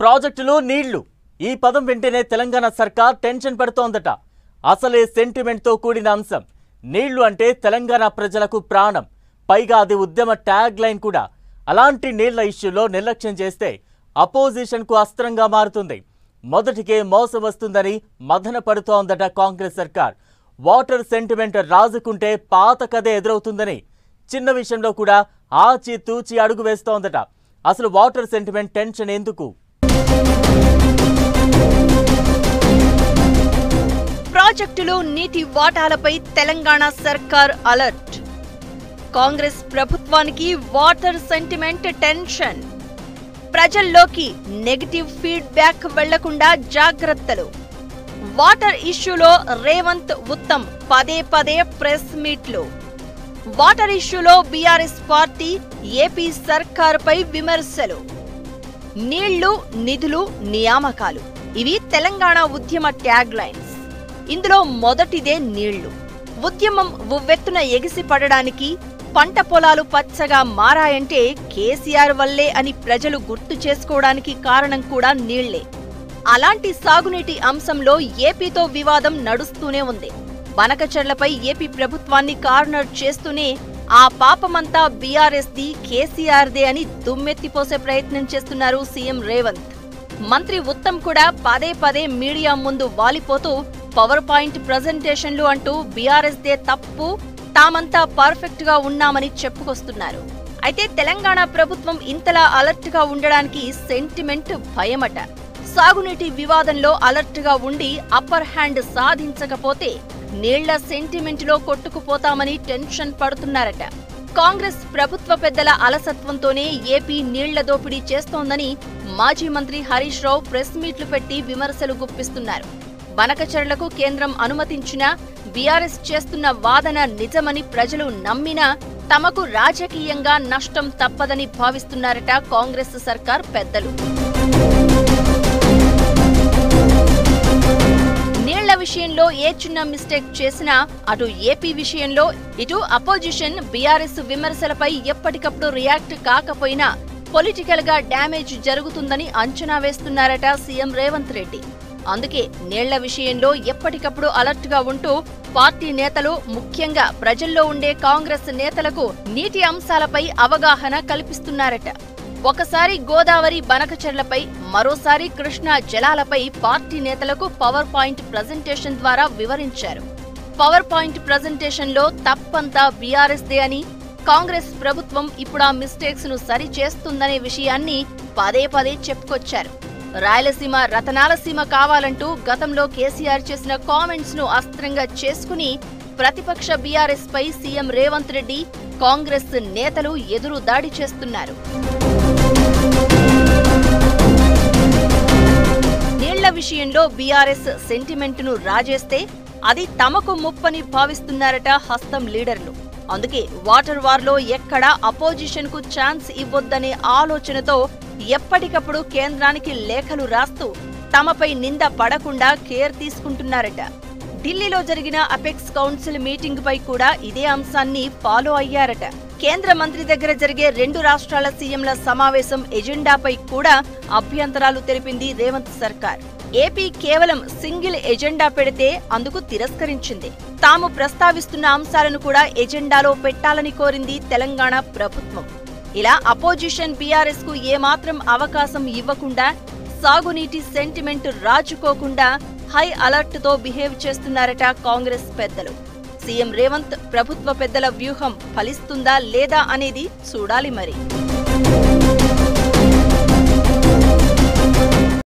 ప్రాజెక్టులు నీళ్లు ఈ పదం వెంటనే తెలంగాణ సర్కార్ టెన్షన్ పడుతోందట. అసలే సెంటిమెంట్ తో కూడిన అంశం. నీళ్లు అంటే తెలంగాణ ప్రజలకు ప్రాణం. పైగా అది ఉద్యమ ట్యాగ్ లైన్ కూడా. అలాంటి నీళ్ల ఇష్యూలో నిర్లక్ష్యం చేస్తే అపోజిషన్ కు అస్త్రంగా మారుతుంది. మొదటికే మోసం వస్తుందని మదన పడుతోందట కాంగ్రెస్ సర్కార్. వాటర్ సెంటిమెంట్ రాజుకుంటే పాత కథే ఎదురవుతుందని చిన్న విషయంలో కూడా ఆచి తూచి అడుగు వేస్తోందట. అసలు వాటర్ సెంటిమెంట్ టెన్షన్ ఎందుకు? ప్రాజెక్టులు నీటి వాటాలపై తెలంగాణ సర్కార్ అలర్ట్. కాంగ్రెస్ ప్రభుత్వానికి వాటర్ సెంటిమెంట్ టెన్షన్. ప్రజల్లోకి నెగటివ్ ఫీడ్బ్యాక్ వెళ్లకుండా జాగ్రత్తలు. వాటర్ ఇష్యూలో రేవంత్ ఉత్తమ్ పదే పదే ప్రెస్ మీట్లు. వాటర్ ఇష్యూలో బీఆర్ఎస్ పార్టీ ఏపీ సర్కారుపై విమర్శలు. నీళ్లు, నిధులు, నియామకాలు ఇవి తెలంగాణ ఉద్యమ ట్యాగ్ లైన్స్. ఇందులో మొదటిదే నీళ్లు. ఉద్యమం ఉవ్వెత్తున ఎగిసి పడడానికి, పంట పొలాలు పచ్చగా మారాయంటే కేసీఆర్ వల్లే అని ప్రజలు గుర్తు చేసుకోవడానికి కారణం కూడా నీళ్లే. అలాంటి సాగునీటి అంశంలో ఏపీతో వివాదం నడుస్తూనే ఉంది. బనకచర్లపై ఏపీ ప్రభుత్వాన్ని కార్నర్ చేస్తూనే ఆ పాపమంతా బీఆర్ఎస్ది, కేసీఆర్దే అని దుమ్మెత్తిపోసే ప్రయత్నం చేస్తున్నారు సీఎం రేవంత్. మంత్రి ఉత్తమ్ కూడా పదే పదే మీడియా ముందు వాలిపోతూ పవర్ పాయింట్ ప్రజెంటేషన్లు అంటూ బీఆర్ఎస్దే తప్పు, తామంతా పర్ఫెక్ట్ గా ఉన్నామని చెప్పుకొస్తున్నారు. అయితే తెలంగాణ ప్రభుత్వం ఇంతలా అలర్ట్ గా ఉండడానికి సెంటిమెంట్ భయమట. సాగునీటి వివాదంలో అలర్ట్ గా ఉండి అప్పర్ హ్యాండ్ సాధించకపోతే నీళ్ల సెంటిమెంట్ లో కొట్టుకుపోతామని టెన్షన్ పడుతున్నారట. కాంగ్రెస్ ప్రభుత్వ పెద్దల అలసత్వంతోనే ఏపీ నీళ్ల దోపిడీ చేస్తోందని మాజీ మంత్రి హరీష్ రావు ప్రెస్ మీట్లు పెట్టి విమర్శలు గుప్పిస్తున్నారు. బనకచర్లకు కేంద్రం అనుమతించినా బీఆర్ఎస్ చేస్తున్న వాదన నిజమని ప్రజలు నమ్మినా తమకు రాజకీయంగా నష్టం తప్పదని భావిస్తున్నారట కాంగ్రెస్ సర్కార్ పెద్దలు. నీళ్ల విషయంలో ఏ చిన్న మిస్టేక్ చేసినా అటు ఏపీ విషయంలో ఇటు అపోజిషన్ బీఆర్ఎస్ విమర్శలపై ఎప్పటికప్పుడు రియాక్ట్ కాకపోయినా పొలిటికల్ గా డ్యామేజ్ జరుగుతుందని అంచనా వేస్తున్నారట సీఎం రేవంత్ రెడ్డి. అందుకే నీళ్ల విషయంలో ఎప్పటికప్పుడు అలర్ట్ గా ఉంటూ పార్టీ నేతలు, ముఖ్యంగా ప్రజల్లో ఉండే కాంగ్రెస్ నేతలకు నీటి అంశాలపై అవగాహన కల్పిస్తున్నారట. ఒకసారి గోదావరి బనకచర్లపై, మరోసారి కృష్ణా జలాలపై పార్టీ నేతలకు పవర్ పాయింట్ ప్రజెంటేషన్ ద్వారా వివరించారు. పవర్ పాయింట్ ప్రజెంటేషన్ లో తప్పంతా బీఆర్ఎస్దే అని, కాంగ్రెస్ ప్రభుత్వం ఇప్పుడు ఆ మిస్టేక్స్ ను సరి చేస్తుందనే విషయాన్ని పదే పదే చెప్పుకొచ్చారు. రాయలసీమ రతనాల సీమ కావాలంటూ గతంలో కేసీఆర్ చేసిన కామెంట్స్ ను అస్త్రంగా చేసుకుని ప్రతిపక్ష బీఆర్ఎస్ పై సీఎం రేవంత్ రెడ్డి, కాంగ్రెస్ నేతలు ఎదురు దాడి చేస్తున్నారు. నీళ్ల విషయంలో బీఆర్ఎస్ సెంటిమెంట్ ను రాజేస్తే అది తమకు ముప్పని భావిస్తున్నారట హస్తం లీడర్లు. అందుకే వాటర్ వార్లో ఎక్కడా అపోజిషన్ కు ఛాన్స్ ఇవ్వొద్దనే ఆలోచనతో ఎప్పటికప్పుడు కేంద్రానికి లేఖలు రాస్తూ తమపై నింద పడకుండా కేర్ తీసుకుంటున్నారట. ఢిల్లీలో జరిగిన అపెక్స్ కౌన్సిల్ మీటింగ్ పై కూడా ఇదే అంశాన్ని ఫాలో అయ్యారట. కేంద్ర మంత్రి దగ్గర జరిగే 2 రాష్ట్రాల సీఎంల సమావేశం ఎజెండాపై కూడా అభ్యంతరాలు తెలిపింది రేవంత్ సర్కార్. ఏపీ కేవలం సింగిల్ ఎజెండా పెడితే అందుకు తిరస్కరించింది. తాము ప్రస్తావిస్తున్న అంశాలను కూడా ఎజెండాలో పెట్టాలని కోరింది తెలంగాణ ప్రభుత్వం. ఇలా అపోజిషన్ బీఆర్ఎస్ కు ఏమాత్రం అవకాశం ఇవ్వకుండా, సాగునీటి సెంటిమెంట్ రాజుకోకుండా హై అలర్ట్ తో బిహేవ్ చేస్తున్నారట కాంగ్రెస్ పెద్దలు. సీఎం రేవంత్ ప్రభుత్వ పెద్దల వ్యూహం ఫలిస్తుందా లేదా అనేది చూడాలి మరి.